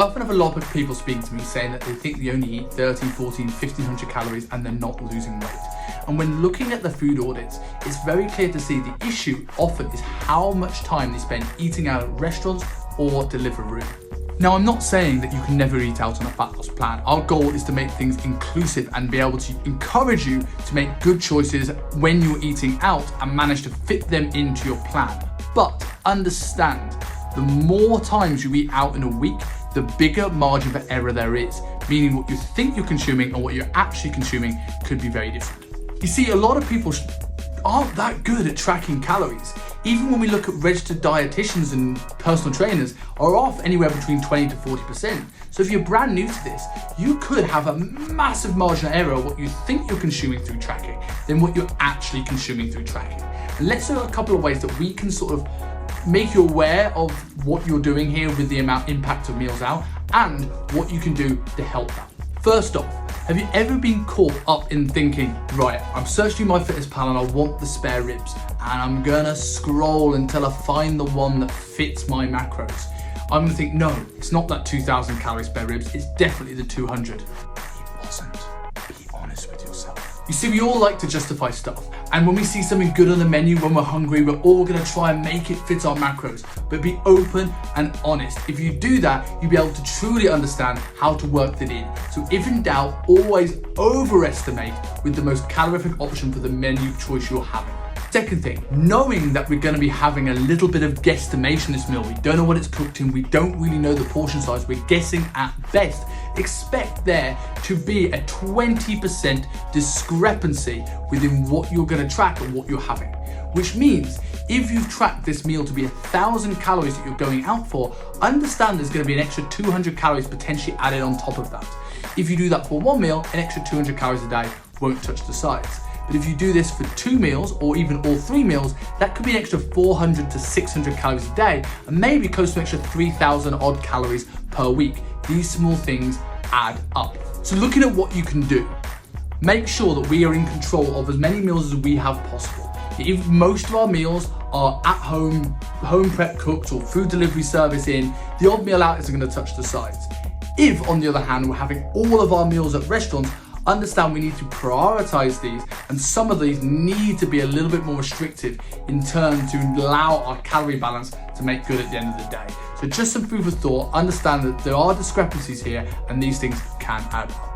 I often have a lot of people speaking to me saying that they think they only eat 13, 14, 1500 calories and they're not losing weight. And when looking at the food audits, it's very clear to see the issue often is how much time they spend eating out at restaurants or Deliveroo. Now, I'm not saying that you can never eat out on a fat loss plan. Our goal is to make things inclusive and be able to encourage you to make good choices when you're eating out and manage to fit them into your plan. But understand, the more times you eat out in a week, the bigger margin for error there is, meaning what you think you're consuming and what you're actually consuming could be very different. You see, a lot of people aren't that good at tracking calories. Even when we look at registered dietitians and personal trainers are off anywhere between 20 to 40%. So if you're brand new to this, you could have a massive margin of error of what you think you're consuming through tracking than what you're actually consuming through tracking. And let's look at a couple of ways that we can sort of make you aware of what you're doing here with the impact of meals out and what you can do to help that. First off, have you ever been caught up in thinking, right, I'm searching MyFitnessPal and I want the spare ribs and I'm gonna scroll until I find the one that fits my macros. I'm gonna think, no, it's not that 2000 calorie spare ribs, it's definitely the 200. It wasn't. Be honest with yourself. You see, we all like to justify stuff. And when we see something good on the menu, when we're hungry, we're all gonna try and make it fit our macros. But be open and honest. If you do that, you'll be able to truly understand how to work that in. So if in doubt, always overestimate with the most calorific option for the menu choice you're having. Second thing, knowing that we're gonna be having a little bit of guesstimation this meal. We don't know what it's cooked in, we don't really know the portion size, we're guessing at best. Expect there to be a 20% discrepancy within what you're gonna track and what you're having. Which means if you've tracked this meal to be 1000 calories that you're going out for, understand there's gonna be an extra 200 calories potentially added on top of that. If you do that for one meal, an extra 200 calories a day won't touch the sides. But if you do this for 2 meals or even all 3 meals, that could be an extra 400 to 600 calories a day and maybe close to an extra 3000 odd calories per week. These small things add up. So looking at what you can do, make sure that we are in control of as many meals as we have possible. If most of our meals are at home prep cooked or food delivery service in, the odd meal out isn't going to touch the sides. If, on the other hand, we're having all of our meals at restaurants, understand we need to prioritize these, and some of these need to be a little bit more restrictive in turn to allow our calorie balance to make good at the end of the day. So just some food for thought, understand that there are discrepancies here and these things can add up.